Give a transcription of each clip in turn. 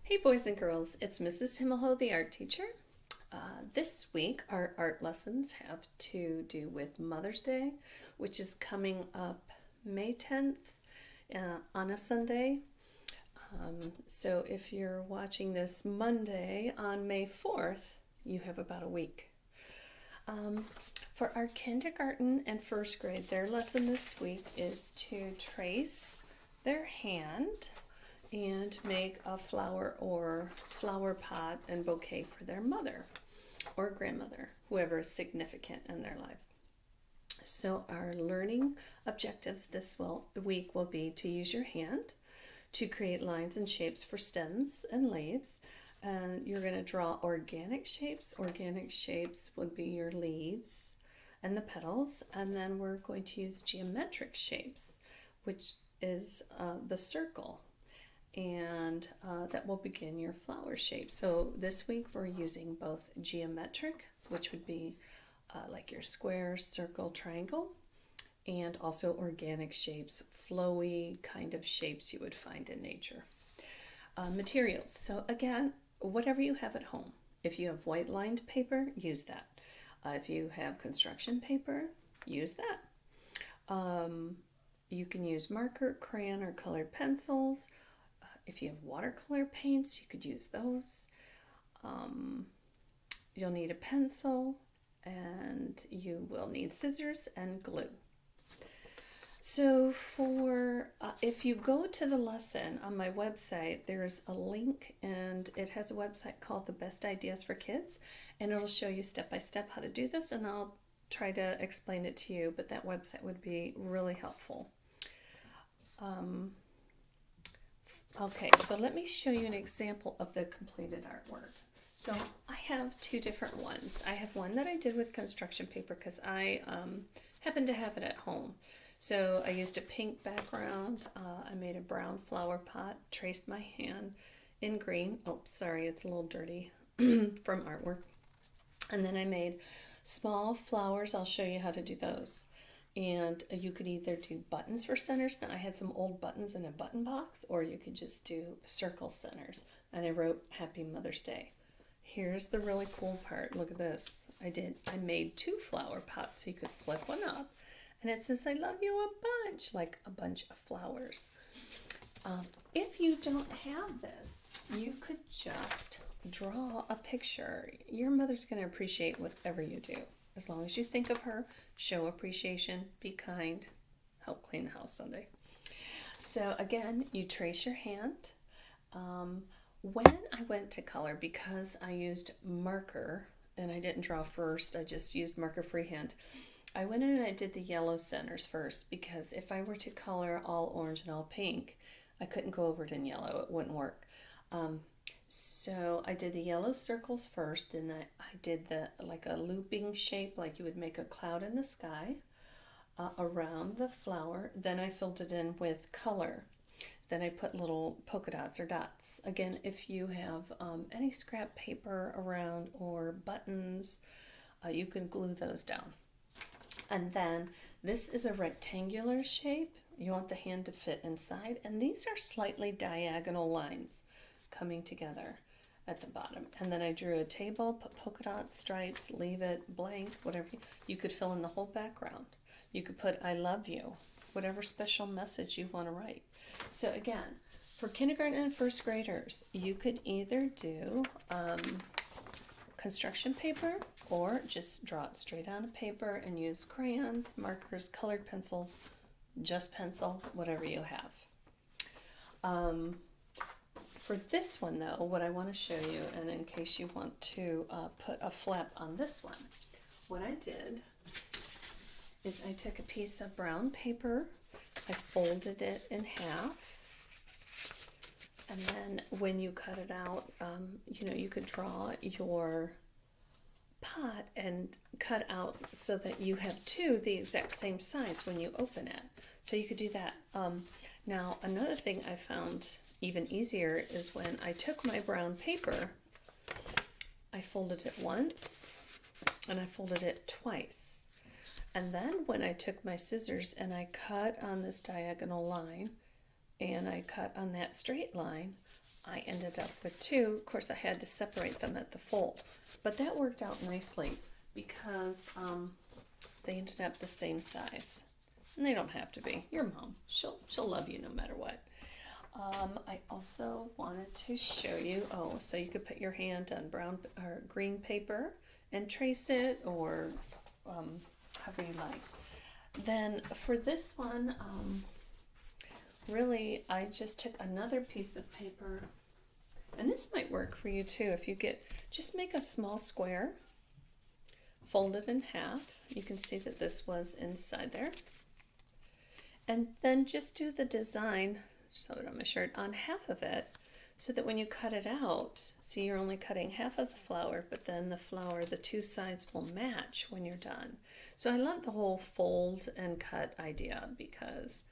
Hey boys and girls, it's Mrs. Himmelho, the art teacher. This week our art lessons have to do with Mother's Day, which is coming up May 10th on a Sunday. So if you're watching this Monday on May 4th, you have about a week. For our kindergarten and first grade, their lesson this week is to trace their hand and make a flower or flower pot and bouquet for their mother or grandmother, whoever is significant in their life. So our learning objectives this week will be to use your hand to create lines and shapes for stems and leaves. And you're going to draw organic shapes. Organic shapes would be your leaves and the petals. And then we're going to use geometric shapes, which is the circle. And that will begin your flower shape. So this week we're using both geometric, which would be like your square, circle, triangle, and also organic shapes, flowy kind of shapes you would find in nature. Materials. So again, whatever you have at home. If you have white lined paper, use that. If you have construction paper, use that. You can use marker, crayon, or colored pencils. If you have watercolor paints, you could use those. You'll need a pencil, and you will need scissors and glue. So if you go to the lesson on my website, there's a link, and it has a website called The Best Ideas for Kids, and it'll show you step by step how to do this, and I'll try to explain it to you, but that website would be really helpful. Okay, so let me show you an example of the completed artwork. So I have two different ones. I have one that I did with construction paper because I happen to have it at home. So I used a pink background. I made a brown flower pot, traced my hand in green. Oh, sorry, it's a little dirty from artwork. And then I made small flowers. I'll show you how to do those. And you could either do buttons for centers. Now I had some old buttons in a button box, or you could just do circle centers. And I wrote Happy Mother's Day. Here's the really cool part. Look at this. I made two flower pots so you could flip one up. And it says, I love you a bunch, like a bunch of flowers. If you don't have this, you could just draw a picture. Your mother's going to appreciate whatever you do. As long as you think of her, show appreciation, be kind, help clean the house Sunday. So again, you trace your hand. When I went to color, because I used marker and I didn't draw first, I just used marker freehand. I went in and I did the yellow centers first, because if I were to color all orange and all pink, I couldn't go over it in yellow. It wouldn't work. So I did the yellow circles first, and I did like a looping shape, like you would make a cloud in the sky around the flower. Then I filled it in with color. Then I put little polka dots or dots. Again, if you have any scrap paper around or buttons, you can glue those down. And then this is a rectangular shape. You want the hand to fit inside, and these are slightly diagonal lines coming together at the bottom. And then I drew a table, put polka dots, stripes, leave it blank, whatever. You could fill in the whole background. You could put I love you, whatever special message you want to write. So again, for kindergarten and first graders, you could either do construction paper, or just draw it straight on a paper and use crayons, markers, colored pencils, just pencil, whatever you have. For this one though, what I want to show you, and in case you want to put a flap on this one, what I did is I took a piece of brown paper, I folded it in half, and then when you cut it out, you could draw your pot and cut out so that you have two the exact same size when you open it. So you could do that. Now, another thing I found even easier is when I took my brown paper, I folded it once and I folded it twice. And then when I took my scissors and I cut on this diagonal line and I cut on that straight line, I ended up with two. Of course, I had to separate them at the fold, but that worked out nicely because they ended up the same size. And they don't have to be. Your mom, she'll love you no matter what. I also wanted to show you, so you could put your hand on brown or green paper and trace it, or however you like. Then for this one, really, I just took another piece of paper, and this might work for you too. If you just make a small square, fold it in half. You can see that this was inside there. And then just do the design, sew it on my shirt, on half of it, so that when you cut it out, see, you're only cutting half of the flower, but then the flower, the two sides will match when you're done. So I love the whole fold and cut idea because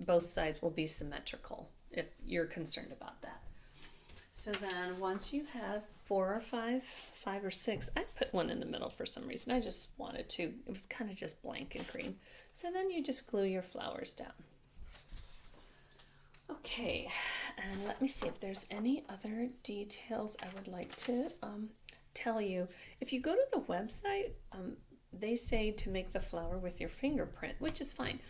both sides will be symmetrical if you're concerned about that. So then once you have 4 or 5 or 6, I put one in the middle for some reason. I just wanted to. It was kind of just blank and green. So then you just glue your flowers down. Okay, and let me see if there's any other details I would like to tell you. If you go to the website, they say to make the flower with your fingerprint, which is fine.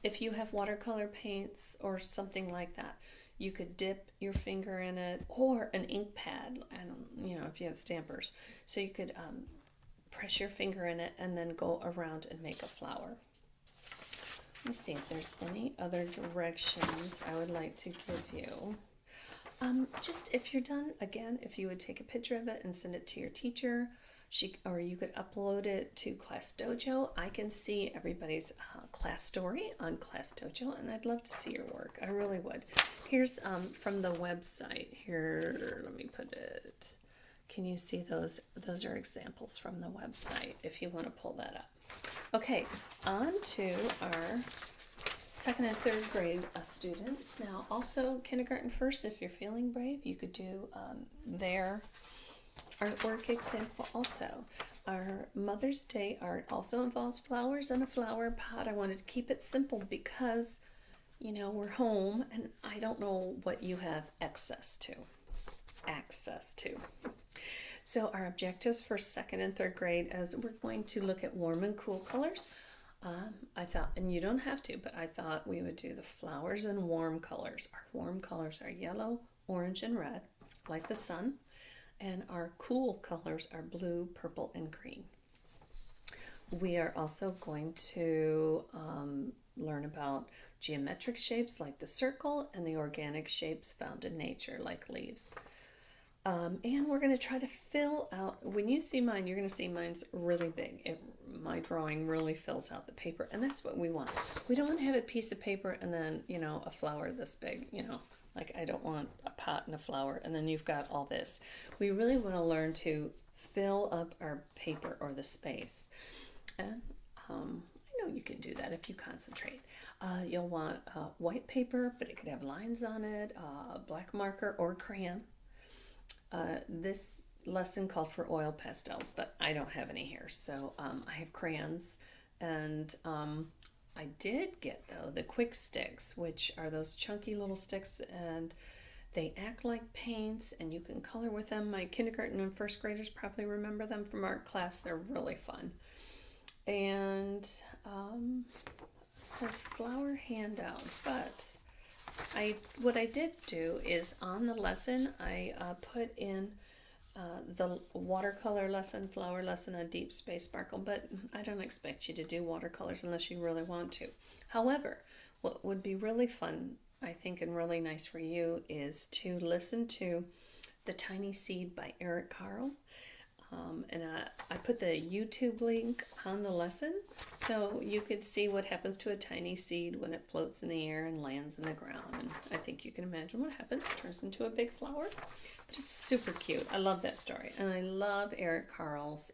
If you have watercolor paints or something like that, you could dip your finger in it, or an ink pad, and if you have stampers. So you could press your finger in it and then go around and make a flower. Let me see if there's any other directions I would like to give you. Just if you're done, again, if you would take a picture of it and send it to your teacher, or you could upload it to Class Dojo. I can see everybody's class story on Class Dojo, and I'd love to see your work. I really would. Here's from the website. Here, let me put it. Can you see those? Those are examples from the website if you want to pull that up. Okay, on to our 2nd and 3rd grade students. Now, also kindergarten first, if you're feeling brave, you could do their artwork example also. Our Mother's Day art also involves flowers and a flower pot. I wanted to keep it simple because, we're home and I don't know what you have access to. So our objectives for 2nd and 3rd grade is we're going to look at warm and cool colors. I thought, and you don't have to, but I thought we would do the flowers in warm colors. Our warm colors are yellow, orange, and red, like the sun. And our cool colors are blue, purple, and green. We are also going to learn about geometric shapes like the circle and the organic shapes found in nature like leaves. And we're going to try to fill out, when you see mine, you're going to see mine's really big. My drawing really fills out the paper, and that's what we want. We don't want to have a piece of paper and then, a flower this big, like I don't want a pot and a flower and then you've got all this. We really want to learn to fill up our paper or the space. And I know you can do that if you concentrate. You'll want white paper, but it could have lines on it, black marker or crayon. This lesson called for oil pastels, but I don't have any here. So I have crayons, and I did get, though, the quick sticks, which are those chunky little sticks, and they act like paints, and you can color with them. My kindergarten and 1st graders probably remember them from art class. They're really fun. And it says flower handout, but what I did do is on the lesson, I put in the watercolor lesson, flower lesson, a deep space sparkle, but I don't expect you to do watercolors unless you really want to. However, what would be really fun, I think, and really nice for you is to listen to The Tiny Seed by Eric Carle. And I put the YouTube link on the lesson so you could see what happens to a tiny seed when it floats in the air and lands in the ground. And I think you can imagine what happens. It turns into a big flower. But it's super cute. I love that story. And I love Eric Carle's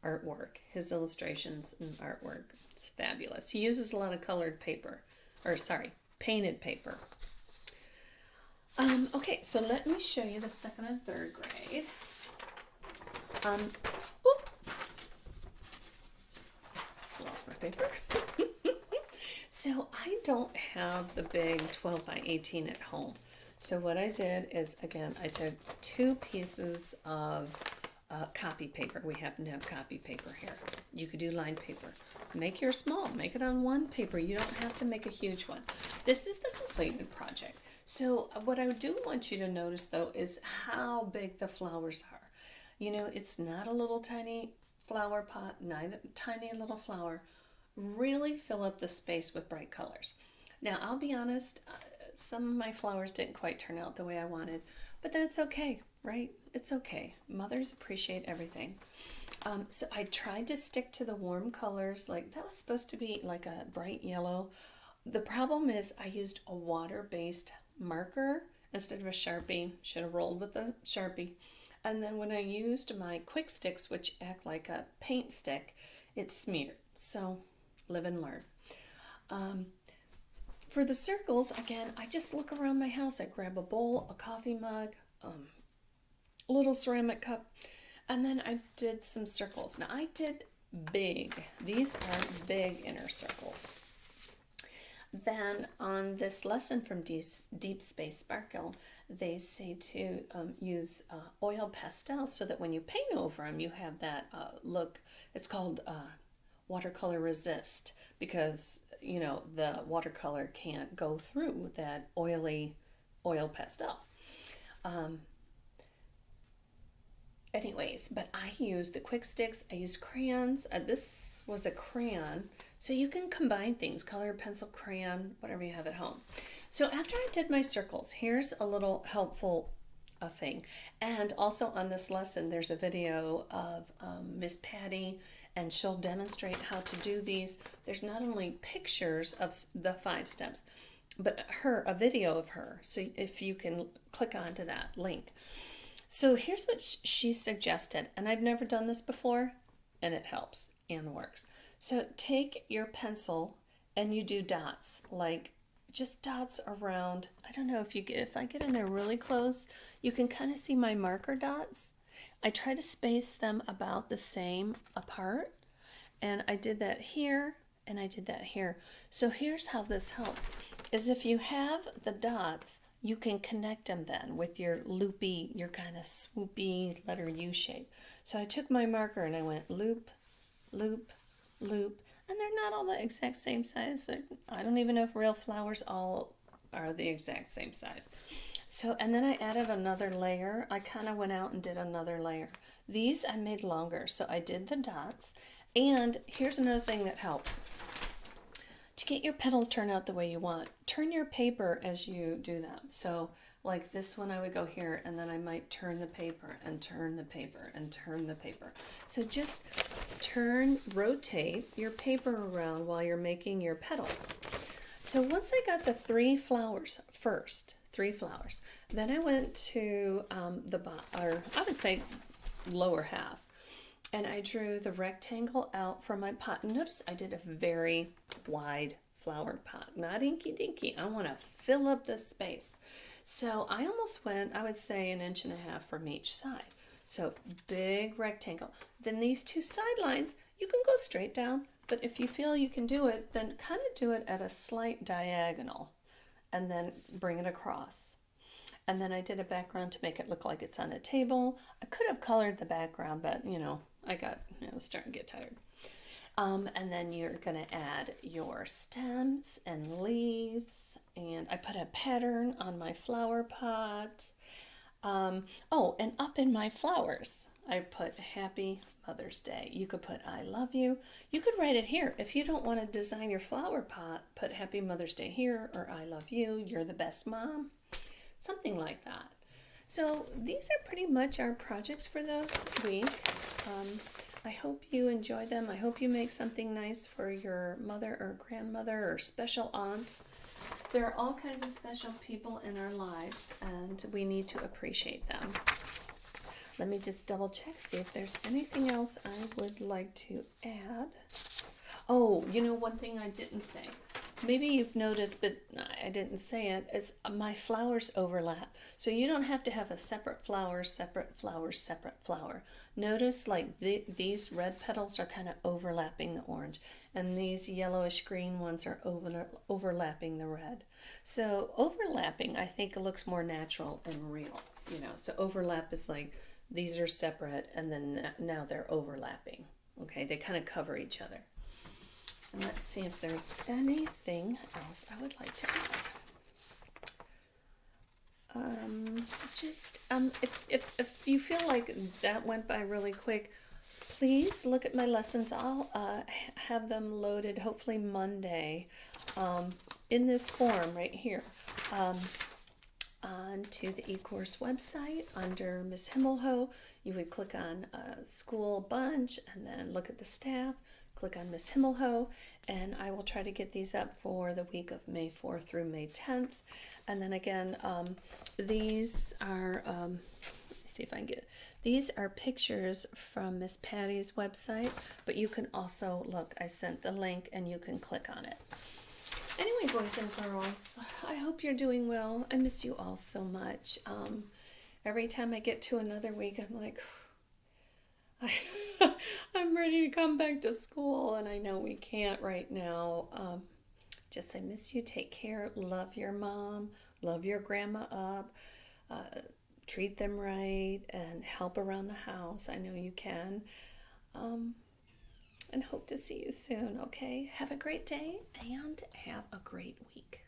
artwork, his illustrations and artwork. It's fabulous. He uses a lot of painted paper. Okay, so let me show you the 2nd and 3rd grade. Lost my paper. So I don't have the big 12 by 18 at home. So what I did is, again, I took 2 pieces of copy paper. We happen to have copy paper here. You could do lined paper. Make yours small. Make it on 1 paper. You don't have to make a huge one. This is the completed project. So what I do want you to notice, though, is how big the flowers are. You know, it's not a little tiny flower pot, not a tiny little flower. Really fill up the space with bright colors. Now, I'll be honest, some of my flowers didn't quite turn out the way I wanted, but that's okay, right? It's okay. Mothers appreciate everything. So I tried to stick to the warm colors. Like, that was supposed to be like a bright yellow. The problem is I used a water-based marker instead of a Sharpie. Should have rolled with a Sharpie. And then when I used my quick sticks, which act like a paint stick, it smeared. So live and learn. For the circles, again, I just look around my house. I grab a bowl, a coffee mug, a little ceramic cup, and then I did some circles. Now I did big. These are big inner circles. Then on this lesson from Deep Space Sparkle, they say to use oil pastels so that when you paint over them, you have that look. It's called watercolor resist, because, you know, the watercolor can't go through that oily oil pastel. Anyways, but I used the quick sticks. I used crayons. This was a crayon. So you can combine things, color, pencil, crayon, whatever you have at home. So after I did my circles, here's a little helpful thing. And also on this lesson, there's a video of Miss Patty, and she'll demonstrate how to do these. There's not only pictures of the 5 steps, but a video of her. So if you can click onto that link. So here's what she suggested, and I've never done this before, and it helps and works. So take your pencil and you do dots, like just dots around. I don't know if I get in there really close, you can kind of see my marker dots. I try to space them about the same apart, and I did that here and I did that here. So here's how this helps, is if you have the dots, you can connect them then with your loopy, your kind of swoopy letter U shape. So I took my marker and I went loop, loop, loop, and they're not all the exact same size. I don't even know if real flowers all are the exact same size. So, and then I added another layer. I kind of went out and did another layer. These I made longer, so I did the dots. And here's another thing that helps. To get your petals turn out the way you want, turn your paper as you do them. So like this one, I would go here, and then I might turn the paper and turn the paper and turn the paper. So just rotate your paper around while you're making your petals. So once I got the 3 flowers first, 3 flowers, then I went to I would say lower half, and I drew the rectangle out from my pot. Notice I did a very wide flower pot, not inky dinky. I want to fill up this space. So I almost went, I would say, 1.5 inches from each side. So big rectangle. Then these 2 sidelines, you can go straight down, but if you feel you can do it, then kind of do it at a slight diagonal and then bring it across. And then I did a background to make it look like it's on a table. I could have colored the background, but I was starting to get tired. And then you're going to add your stems and leaves, and I put a pattern on my flower pot. And up in my flowers, I put Happy Mother's Day. You could put I love you. You could write it here. If you don't want to design your flower pot, put Happy Mother's Day here, or I love you, you're the best mom. Something like that. So these are pretty much our projects for the week. I hope you enjoy them. I hope you make something nice for your mother or grandmother or special aunt. There are all kinds of special people in our lives, and we need to appreciate them. Let me just double check, see if there's anything else I would like to add. Oh, one thing I didn't say. maybe you've noticed, but I didn't say it, is my flowers overlap. So you don't have to have a separate flower, separate flower, separate flower. Notice like these red petals are kind of overlapping the orange, and these yellowish green ones are overlapping the red. So overlapping, I think, looks more natural and real, you know. So overlap is like these are separate, and then now they're overlapping. Okay, they kind of cover each other. And let's see if there's anything else I would like to add. If you feel like that went by really quick, please look at my lessons. I'll have them loaded hopefully Monday in this form right here onto the eCourse website under Miss Himmelho. You would click on School Bunch and then look at the staff. Click on Miss Himmelho, and I will try to get these up for the week of May 4th through May 10th. And then again, these are, let me see if I can get, these are pictures from Miss Patty's website, but you can also, look, I sent the link and you can click on it. Anyway, boys and girls, I hope you're doing well. I miss you all so much. Every time I get to another week, I'm like, I'm ready to come back to school, and I know we can't right now. Just I miss you. Take care. Love your mom. Love your grandma up. Treat them right and help around the house. I know you can. And hope to see you soon, okay? Have a great day and have a great week.